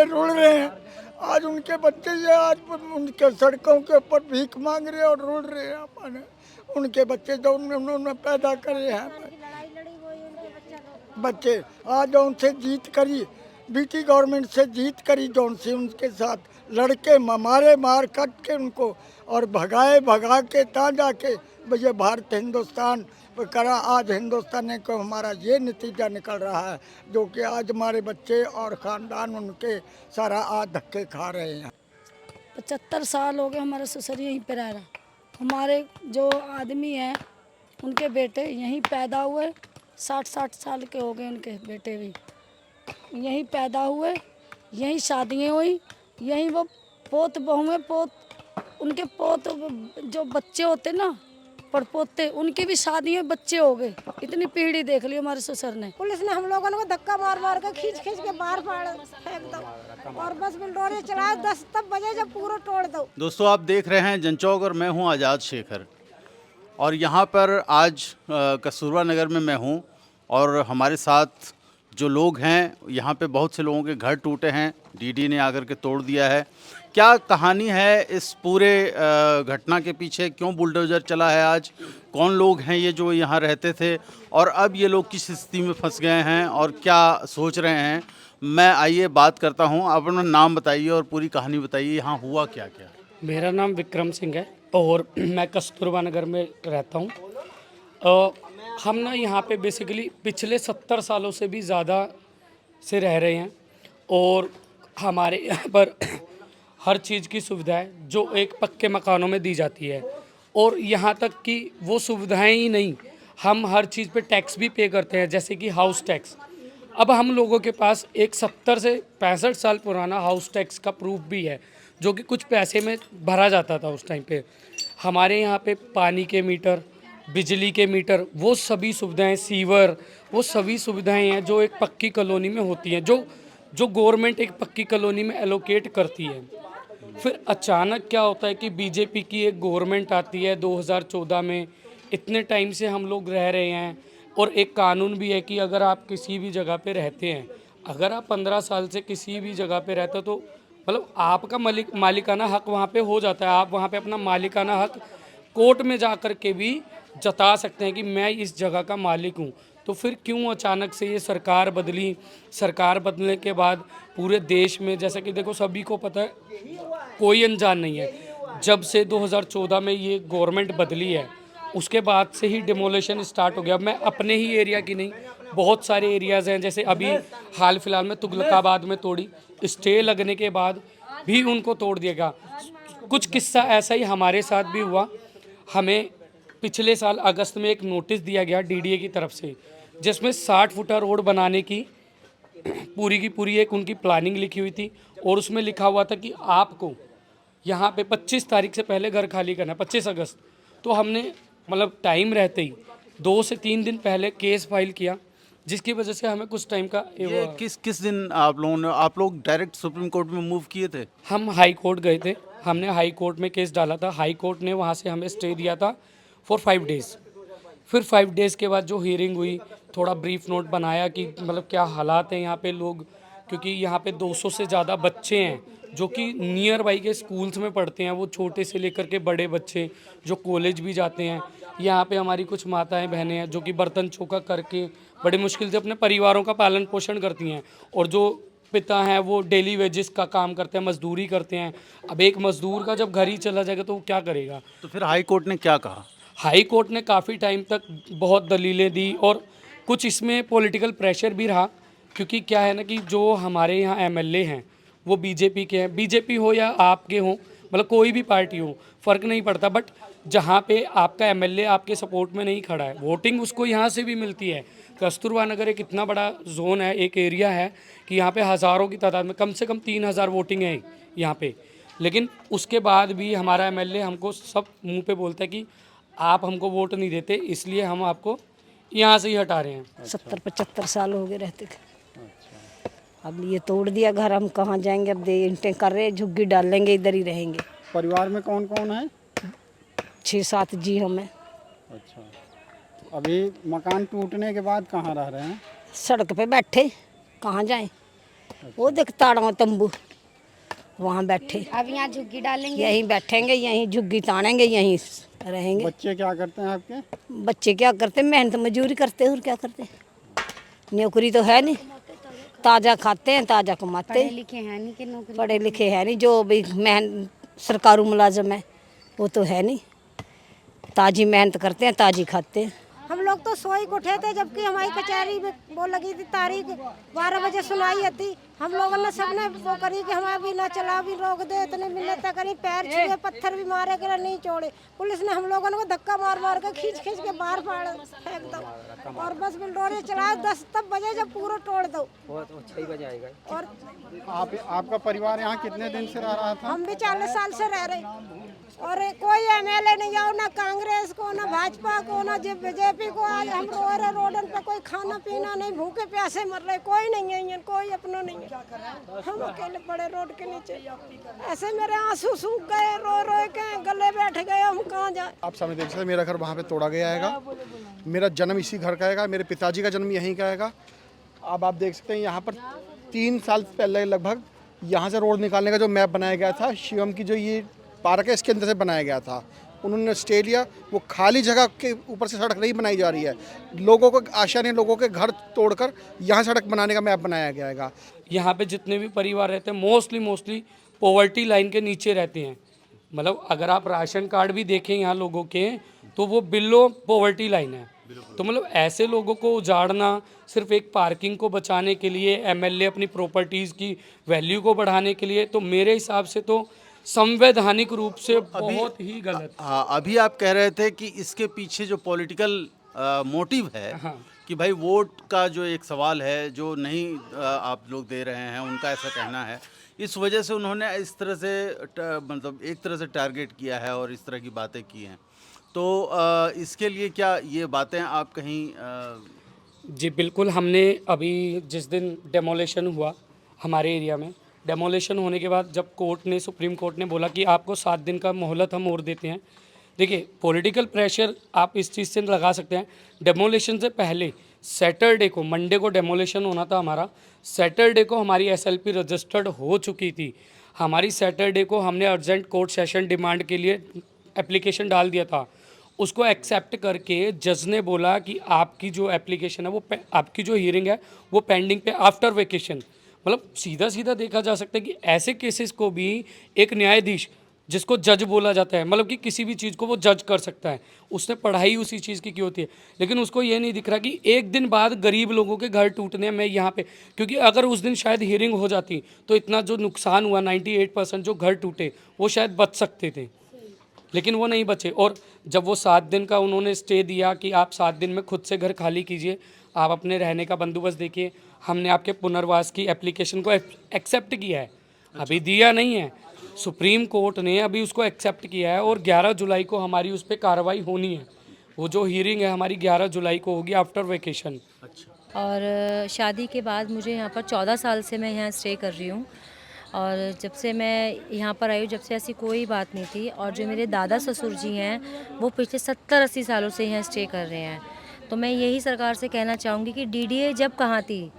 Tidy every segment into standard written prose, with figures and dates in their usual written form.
बेचारे रुल रहे हैं। आज उनके बच्चे ये आज उनके सड़कों के ऊपर भीख मांग रहे हैं और रुल रहे हैं। अपने उनके बच्चे जो उन्होंने पैदा करे हैं बच्चे, आज उनसे जीत करी, बीटी गवर्नमेंट से जीत करी जो उनसे उनके साथ लड़के मारे, मार कट के उनको और भगा के ता जाके भैया भारत हिंदुस्तान करा। आज हिंदुस्तान को हमारा ये नतीजा निकल रहा है जो कि आज हमारे बच्चे और ख़ानदान उनके सारा आज धक्के खा रहे हैं। 75 साल हो गए हमारा ससुर यहीं पे रह रहा। हमारे जो आदमी हैं उनके बेटे यहीं पैदा हुए, 60 साल के हो गए उनके बेटे भी यहीं पैदा हुए, यहीं शादियाँ हुई, यहीं वो पोत बहुएँ उनके पोत जो बच्चे होते ना पड़पोते उनकी भी शादियाँ बच्चे हो गए। इतनी पीढ़ी देख ली हमारे ससुर ने। पुलिस ने हम लोगों को धक्का मार के खींच के बाहर फेंक दो और बस बिल्डोरे चलाए 10 तब बजे जब पूरा तोड़ दो। दोस्तों आप देख रहे हैं जनचौक और मैं हूं आज़ाद शेखर और यहां पर आज कस्तूरबा नगर में मैं हूं और हमारे साथ जो लोग हैं यहां पे बहुत से लोगों के घर टूटे हैं, डीडी ने आकर के तोड़ दिया है। क्या कहानी है इस पूरे घटना के पीछे, क्यों बुलडोज़र चला है आज, कौन लोग हैं ये जो यहाँ रहते थे और अब ये लोग किस स्थिति में फंस गए हैं और क्या सोच रहे हैं। मैं आइए बात करता हूँ, आप अपना नाम बताइए और पूरी कहानी बताइए, यहाँ हुआ क्या क्या। मेरा नाम विक्रम सिंह है और मैं कस्तूरबा नगर में रहता हूँ। हम ना यहाँ पे बेसिकली पिछले 70 सालों से भी ज़्यादा से रह रहे हैं और हमारे यहाँ पर हर चीज़ की सुविधा है जो एक पक्के मकानों में दी जाती है और यहाँ तक कि वो सुविधाएं ही नहीं, हम हर चीज़ पे टैक्स भी पे करते हैं, जैसे कि हाउस टैक्स। अब हम लोगों के पास एक 70 से 65 साल पुराना हाउस टैक्स का प्रूफ भी है जो कि कुछ पैसे में भरा जाता था उस टाइम पे। हमारे यहाँ पे पानी के मीटर, बिजली के मीटर, वो सभी सुविधाएं, सीवर, वो सभी सुविधाएं हैं जो एक पक्की कॉलोनी में होती हैं, जो गवर्नमेंट एक पक्की कॉलोनी में एलोकेट करती है। फिर अचानक क्या होता है कि बीजेपी की एक गवर्नमेंट आती है 2014 में। इतने टाइम से हम लोग रह रहे हैं और एक कानून भी है कि अगर आप किसी भी जगह पे रहते हैं, अगर आप 15 साल से किसी भी जगह पे रहते हो तो मतलब आपका मालिकाना हक वहाँ पे हो जाता है। आप वहाँ पे अपना मालिकाना हक कोर्ट में जा कर के भी जता सकते हैं कि मैं इस जगह का मालिक हूँ। तो फिर क्यों अचानक से ये सरकार बदली? सरकार बदलने के बाद पूरे देश में, जैसा कि देखो सभी को पता है, कोई अनजान नहीं है, जब से 2014 में ये गवर्नमेंट बदली है उसके बाद से ही डिमोलेशन स्टार्ट हो गया। मैं अपने ही एरिया की नहीं, बहुत सारे एरियाज़ हैं, जैसे अभी हाल फिलहाल में तुगलकाबाद में तोड़ी, स्टे लगने के बाद भी उनको तोड़ दिया गया। कुछ किस्सा ऐसा ही हमारे साथ भी हुआ। हमें पिछले साल अगस्त में एक नोटिस दिया गया डीडीए की तरफ से जिसमें 60 फुटा रोड बनाने की पूरी एक उनकी प्लानिंग लिखी हुई थी और उसमें लिखा हुआ था कि आपको यहाँ पे 25 तारीख से पहले घर खाली करना है, 25 अगस्त। तो हमने मतलब टाइम रहते ही 2 से 3 दिन पहले केस फाइल किया, जिसकी वजह से हमें कुछ टाइम का ये किस दिन आप लोग डायरेक्ट सुप्रीम कोर्ट में मूव किए थे? हम हाई कोर्ट गए थे, हमने हाई कोर्ट में केस डाला था। हाई कोर्ट ने वहाँ से हमें स्टे दिया था फॉर 5 डेज़। फिर 5 डेज़ के बाद जो हियरिंग हुई, थोड़ा ब्रीफ नोट बनाया कि मतलब क्या हालात हैं यहाँ पे लोग, क्योंकि यहाँ पे 200 से ज़्यादा बच्चे हैं जो कि नियर बाई के स्कूल्स में पढ़ते हैं, वो छोटे से लेकर के बड़े बच्चे जो कॉलेज भी जाते हैं। यहाँ पे हमारी कुछ माताएं बहनें हैं जो कि बर्तन चौका करके बड़ी मुश्किल से अपने परिवारों का पालन पोषण करती हैं और जो पिता हैं वो डेली वेजेस का काम करते हैं, मजदूरी करते हैं। अब एक मजदूर का जब घर ही चला जाएगा तो वो क्या करेगा? तो फिर हाई कोर्ट ने क्या कहा? हाई कोर्ट ने काफ़ी टाइम तक बहुत दलीलें दी और कुछ इसमें पॉलिटिकल प्रेशर भी रहा, क्योंकि क्या है ना कि जो हमारे यहाँ एमएलए हैं वो बीजेपी के हैं। बीजेपी हो या आपके हों, मतलब कोई भी पार्टी हो, फ़र्क नहीं पड़ता, बट जहाँ पे आपका एमएलए आपके सपोर्ट में नहीं खड़ा है, वोटिंग उसको यहाँ से भी मिलती है। कस्तूरबा नगर एक इतना बड़ा जोन है, एक एरिया है कि यहाँ पे हज़ारों की तादाद में कम से कम 3000 वोटिंग है यहाँ पे। लेकिन उसके बाद भी हमारा एमएलए हमको सब मुँह पे बोलता है कि आप हमको वोट नहीं देते, इसलिए हम आपको यहाँ से ही हटा रहे हैं। 70-75 साल हो गए रहते थे। अब ये तोड़ दिया घर, हम कहाँ जाएंगे? अब दे इंटें कर रहे, झुग्गी डाल लेंगे, इधर ही रहेंगे। परिवार में कौन कौन है? 6-7 जी हमें। अच्छा, अभी मकान टूटने के बाद कहाँ रह रहे हैं? सड़क पे बैठे, कहाँ जाएं? वो देख ताड़ा तंबू, वहाँ बैठे, अब यहाँ झुग्गी डालेंगे। यहीं बैठेंगे, यहीं झुग्गी तानेंगे, यहीं रहेंगे। बच्चे क्या करते हैं आपके? बच्चे क्या करते, मेहनत मजदूरी करते और क्या करते, नौकरी तो है नहीं, ताज़ा खाते हैं ताज़ा कमाते पढ़े हैं। लिखे हैं नहीं कि नौकरी। पढ़े लिखे है नहीं, जो भी सरकारी मुलाजम है वो तो है नहीं, ताज़ी मेहनत करते हैं ताज़ी खाते हैं। हम लोग तो सोई को उठे थे, जबकि हमारी कचहरी में वो लगी थी तारीख 12 बजे सुनाई थी। हम लोगों ने सबने वो करी कि हमें भी ना चला भी रोक दे, इतने मिन्नत करी, पैर छुए, पत्थर भी मारे के नहीं छोड़े। पुलिस ने हम लोगों को धक्का मार मार के खींच खींच के बाहर फाड़ फेंक दो, और बस बिल्डोरे चलाए 10 तब बजे जब पूरा तोड़ दो। और आपका परिवार यहाँ कितने दिन से रह रहा था? हम भी 40 साल से रह रहे, और कोई एमएलए नहीं आओ, ना कांग्रेस को, ना भाजपा को, ना बीजेपी को। आज हम रो रहे रोडन पे, कोई खाना पीना नहीं, भूखे प्यासे मर रहे, कोई नहीं है, कोई अपना नहीं है। हम अकेले पड़े रोड के नीचे, ऐसे मेरे आंसू सूख गए, रो रो के गले बैठ गए, हम कहाँ जाए। आप सामने देख सकते हैं, मेरा घर वहाँ पे तोड़ा गया हैगा, मेरा जन्म इसी घर का हैगा, मेरे पिताजी का जन्म यहीं का हैगा। अब आप देख सकते हैं यहाँ पर 3 साल पहले लगभग यहाँ से रोड निकालने का जो मैप बनाया गया था, शिवम की जो ये पार्क है इसके अंदर से बनाया गया था, उन्होंने स्टे लिया। वो खाली जगह के ऊपर से सड़क नहीं बनाई जा रही है, लोगों को आशा नहीं, लोगों के घर तोड़कर यहाँ सड़क बनाने का मैप बनाया गया है। यहाँ पे जितने भी परिवार रहते हैं मोस्टली पॉवर्टी लाइन के नीचे रहते हैं। मतलब अगर आप राशन कार्ड भी देखें यहाँ लोगों के, तो वो बिलो पॉवर्टी लाइन है। तो मतलब ऐसे लोगों को उजाड़ना सिर्फ एक पार्किंग को बचाने के लिए, एमएलए अपनी प्रॉपर्टीज़ की वैल्यू को बढ़ाने के लिए, तो मेरे हिसाब से तो संवैधानिक रूप से बहुत ही गलत। हाँ, अभी आप कह रहे थे कि इसके पीछे जो पॉलिटिकल मोटिव है, हाँ। कि भाई वोट का जो एक सवाल है जो नहीं आप लोग दे रहे हैं, उनका ऐसा कहना है, इस वजह से उन्होंने इस तरह से मतलब एक तरह से टारगेट किया है और इस तरह की बातें की हैं। तो इसके लिए क्या ये बातें आप कहीं जी बिल्कुल, हमने अभी जिस दिन डेमोलेशन हुआ हमारे एरिया में, डेमोलेशन होने के बाद जब सुप्रीम कोर्ट ने बोला कि आपको 7 दिन का मोहलत हम और देते हैं। देखिए, पॉलिटिकल प्रेशर आप इस चीज़ से लगा सकते हैं। डेमोलेशन से पहले सैटरडे को, मंडे को डेमोलेशन होना था हमारा, सैटरडे को हमारी एसएलपी रजिस्टर्ड हो चुकी थी। हमारी सैटरडे को हमने अर्जेंट कोर्ट सेशन डिमांड के लिए एप्लीकेशन डाल दिया था। उसको एक्सेप्ट करके जज ने बोला कि आपकी जो एप्लीकेशन है वो आपकी जो हियरिंग है वो पेंडिंग पे आफ्टर वेकेशन। मतलब सीधा सीधा देखा जा सकता है कि ऐसे केसेस को भी एक न्यायाधीश, जिसको जज बोला जाता है, मतलब कि किसी भी चीज़ को वो जज कर सकता है, उसने पढ़ाई उसी चीज़ की होती है, लेकिन उसको ये नहीं दिख रहा कि एक दिन बाद गरीब लोगों के घर टूटने में यहाँ पे, क्योंकि अगर उस दिन शायद हियरिंग हो जाती तो इतना जो नुकसान हुआ 98% जो घर टूटे वो शायद बच सकते थे, लेकिन वो नहीं बचे। और जब वो 7 दिन का उन्होंने स्टे दिया कि आप 7 दिन में खुद से घर खाली कीजिए, आप अपने रहने का बंदोबस्त देखिए, हमने आपके पुनर्वास की एप्लीकेशन को एक्सेप्ट किया है। अभी दिया नहीं है, सुप्रीम कोर्ट ने अभी उसको एक्सेप्ट किया है और 11 जुलाई को हमारी उस पर कार्रवाई होनी है। वो जो हियरिंग है हमारी 11 जुलाई को होगी आफ्टर वेकेशन। और शादी के बाद मुझे यहाँ पर 14 साल से मैं यहाँ स्टे कर रही हूँ, और जब से मैं यहाँ पर आई हूँ जब से ऐसी कोई बात नहीं थी। और जो मेरे दादा ससुर जी हैं वो पिछले 70-80 सालों से यहाँ स्टे कर रहे हैं। तो मैं यही सरकार से कहना चाहूँगी कि डीडीए जब कहाँ थी,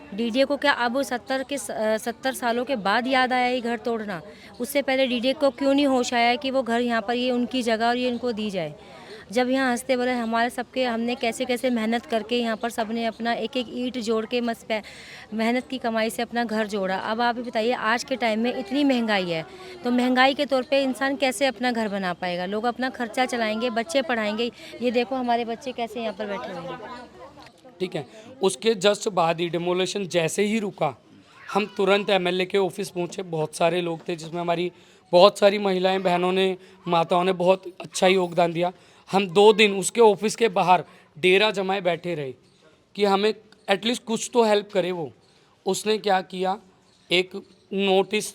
डीडीए को क्या अब 70 सालों के बाद याद आया ये घर तोड़ना? उससे पहले डीडीए को क्यों नहीं होश आया कि वो घर यहाँ पर ये उनकी जगह और ये इनको दी जाए? जब यहाँ हंसते बोले हमारे सबके, हमने कैसे कैसे मेहनत करके यहाँ पर सबने अपना एक एक ईंट जोड़ के मेहनत की कमाई से अपना घर जोड़ा। अब आप ही बताइए, आज के टाइम में इतनी महंगाई है, तो महंगाई के तौर पे इंसान कैसे अपना घर बना पाएगा? लोग अपना खर्चा चलाएंगे, बच्चे पढ़ाएंगे। ये देखो हमारे बच्चे कैसे यहाँ पर बैठे हुए हैं। ठीक है, उसके जस्ट बाद ही डेमोलेशन जैसे ही रुका, हम तुरंत एमएलए के ऑफिस पहुँचे। बहुत सारे लोग थे, जिसमें हमारी बहुत सारी महिलाएं, बहनों ने, माताओं ने बहुत अच्छा योगदान दिया। हम 2 दिन उसके ऑफिस के बाहर डेरा जमाए बैठे रहे कि हमें एटलीस्ट कुछ तो हेल्प करे वो। उसने क्या किया, एक नोटिस,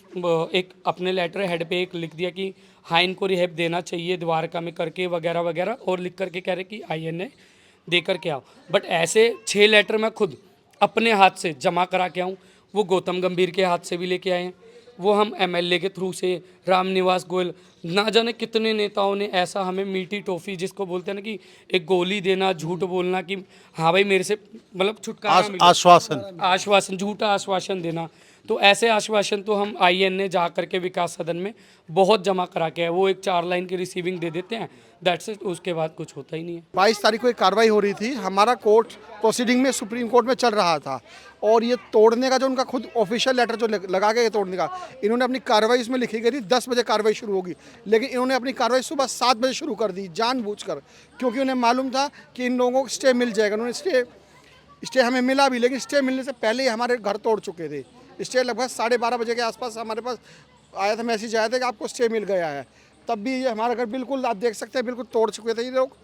एक अपने लेटर हेड पे एक लिख दिया कि हाँ इनको रिहेप देना चाहिए द्वारका में करके वगैरह वगैरह, और लिख करके कह रहे कि INA दे करके आओ। बट ऐसे 6 लेटर मैं खुद अपने हाथ से जमा करा के आऊँ, वो गौतम गंभीर के हाथ से भी लेके आए हैं, वो हम MLA के थ्रू से, रामनिवास गोयल, ना जाने कितने नेताओं ने ऐसा हमें मीठी टॉफ़ी, जिसको बोलते हैं ना कि एक गोली देना, झूठ बोलना कि हाँ भाई मेरे से मतलब छुटकारा मिला, आश्वासन, झूठा आश्वासन देना। तो ऐसे आश्वासन तो हम IN ने जा करके विकास सदन में बहुत जमा करा के है, वो एक 4 लाइन की रिसीविंग दे देते हैं, दैट्स इट, उसके बाद कुछ होता ही नहीं है। 22 तारीख को एक कार्रवाई हो रही थी, हमारा कोर्ट प्रोसीडिंग में सुप्रीम कोर्ट में चल रहा था, और ये तोड़ने का जो उनका खुद ऑफिशियल लेटर जो लगा के तोड़ने का, इन्होंने अपनी कार्रवाई इसमें लिखी गई थी 10 बजे कार्रवाई शुरू होगी, लेकिन इन्होंने अपनी कार्रवाई सुबह 7 बजे शुरू कर दी जानबूझकर, क्योंकि उन्हें मालूम था कि इन लोगों को स्टे मिल जाएगा। उन्होंने स्टे हमें मिला भी, लेकिन स्टे मिलने से पहले ही हमारे घर तोड़ चुके थे। स्टे लगभग 12:30 बजे के आसपास हमारे पास आया था, मैसेज आया था कि आपको स्टे मिल गया है, तब भी ये हमारा घर बिल्कुल आप देख सकते हैं बिल्कुल तोड़ चुके थे ये लोग,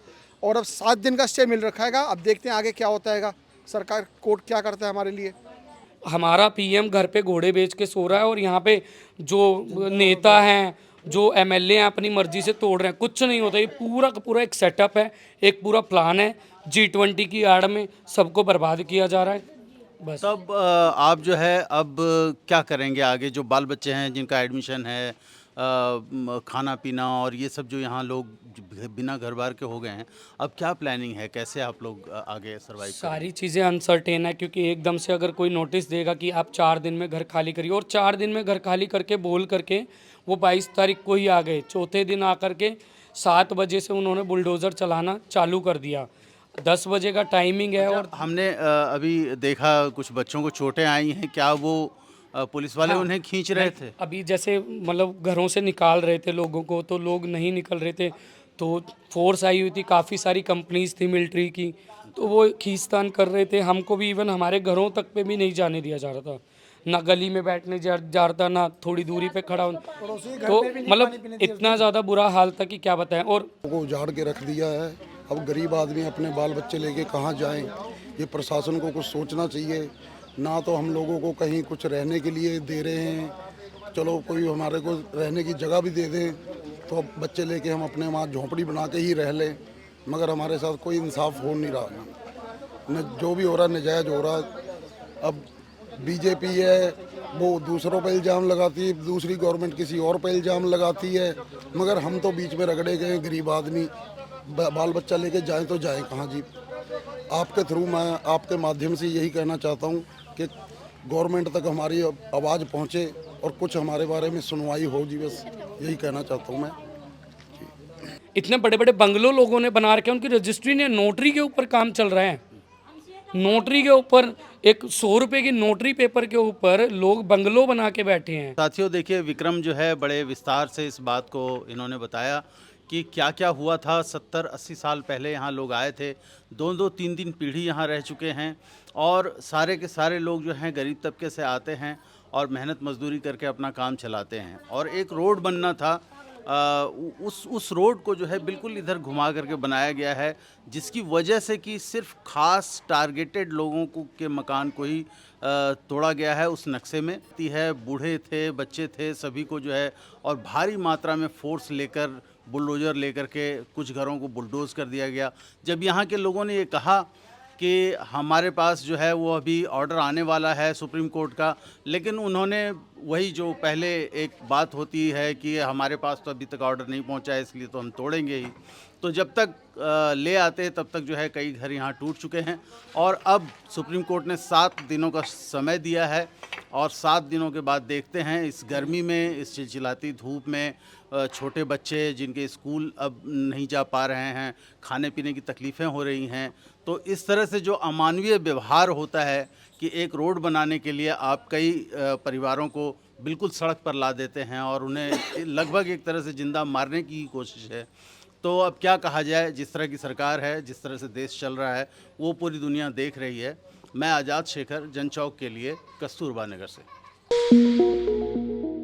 और अब 7 दिन का स्टे मिल रखा है। अब देखते हैं आगे क्या होता है, सरकार कोर्ट क्या करता है हमारे लिए। हमारा PM घर पे घोड़े बेच के सो रहा है, और यहाँ पे जो नेता हैं, जो MLA हैं, अपनी मर्जी से तोड़ रहे हैं, कुछ नहीं होता। ये पूरा का पूरा एक सेटअप है, एक पूरा प्लान है, G20 की आड़ में सबको बर्बाद किया जा रहा है बस। तब आप जो है अब क्या करेंगे आगे? जो बाल बच्चे हैं जिनका एडमिशन है, खाना पीना और ये सब जो यहाँ लोग बिना घर बार के हो गए हैं, अब क्या प्लानिंग है? कैसे आप लोग आगे सर्वाइव करेंगे? सारी चीज़ें अनसर्टेन है, क्योंकि एकदम से अगर कोई नोटिस देगा कि आप 4 दिन में घर खाली करिए, और 4 दिन में घर खाली करके बोल करके वो 22 तारीख को ही आ गए। चौथे दिन आकर के 7 बजे से उन्होंने बुलडोज़र चलाना चालू कर दिया, 10 बजे का टाइमिंग है। और हमने अभी देखा कुछ बच्चों को चोटें आई हैं, क्या वो पुलिस वाले उन्हें खींच रहे थे? अभी जैसे मतलब घरों से निकाल रहे थे लोगों को, तो लोग नहीं निकल रहे थे, तो फोर्स आई हुई थी, काफ़ी सारी कंपनीज थी मिलिट्री की, तो वो खींचतान कर रहे थे। हमको भी इवन हमारे घरों तक पे भी नहीं जाने दिया जा रहा था, ना गली में बैठने जा रहा था, ना थोड़ी दूरी पे खड़ा हो, तो मतलब इतना ज़्यादा बुरा हाल था कि क्या बताएं। और को उजाड़ के रख दिया है। अब गरीब आदमी अपने बाल बच्चे लेके कहाँ जाएं? ये प्रशासन को कुछ सोचना चाहिए। ना तो हम लोगों को कहीं कुछ रहने के लिए दे रहे हैं, चलो कोई हमारे को रहने की जगह भी दे दें तो अब बच्चे लेके हम अपने वहाँ झोंपड़ी बना के ही रह लें, मगर हमारे साथ कोई इंसाफ हो नहीं रहा। न जो भी हो रहा नजायज़ हो रहा। अब बीजेपी है वो दूसरों पर इल्ज़ाम लगाती है, दूसरी गवर्नमेंट किसी और पर इल्ज़ाम लगाती है, मगर हम तो बीच में रगड़े गए गरीब आदमी। बाल बच्चा लेके जाएं तो जाएं कहाँ जी? आपके थ्रू मैं आपके माध्यम से यही कहना चाहता हूँ कि गवर्नमेंट तक हमारी आवाज़ पहुँचे और कुछ हमारे बारे में सुनवाई हो जी, बस यही कहना चाहता हूँ मैं। इतने बड़े बड़े बंगलों लोगों ने बना रखे, उनकी रजिस्ट्री ने नोटरी के ऊपर काम चल रहा है, नोटरी के ऊपर एक 100 रुपये की नोटरी पेपर के ऊपर लोग बंगलो बना के बैठे हैं। साथियों देखिए, विक्रम जो है बड़े विस्तार से इस बात को इन्होंने बताया कि क्या क्या हुआ था। 70-80 साल पहले यहाँ लोग आए थे, 2-2, 3-3 पीढ़ी यहाँ रह चुके हैं, और सारे के सारे लोग जो हैं गरीब तबके से आते हैं और मेहनत मजदूरी करके अपना काम चलाते हैं। और एक रोड बनना था, उस रोड को जो है बिल्कुल इधर घुमा करके बनाया गया है, जिसकी वजह से कि सिर्फ खास टारगेटेड लोगों को के मकान को ही तोड़ा गया है उस नक्शे में। है बूढ़े थे, बच्चे थे, सभी को जो है, और भारी मात्रा में फोर्स लेकर बुलडोज़र लेकर के कुछ घरों को बुलडोज़ कर दिया गया। जब यहाँ के लोगों ने ये कहा कि हमारे पास जो है वो अभी ऑर्डर आने वाला है सुप्रीम कोर्ट का, लेकिन उन्होंने वही जो पहले एक बात होती है कि हमारे पास तो अभी तक ऑर्डर नहीं पहुंचा है इसलिए तो हम तोड़ेंगे ही, तो जब तक ले आते हैं तब तक जो है कई घर यहाँ टूट चुके हैं। और अब सुप्रीम कोर्ट ने 7 दिनों का समय दिया है, और 7 दिनों के बाद देखते हैं इस गर्मी में, इस चिलचिलाती धूप में, छोटे बच्चे जिनके स्कूल अब नहीं जा पा रहे हैं, खाने पीने की तकलीफ़ें हो रही हैं, तो इस तरह से जो अमानवीय व्यवहार होता है कि एक रोड बनाने के लिए आप कई परिवारों को बिल्कुल सड़क पर ला देते हैं और उन्हें लगभग एक तरह से जिंदा मारने की कोशिश है। तो अब क्या कहा जाए, जिस तरह की सरकार है, जिस तरह से देश चल रहा है, वो पूरी दुनिया देख रही है। मैं आज़ाद शेखर, जनचौक के लिए, कस्तूरबा नगर से।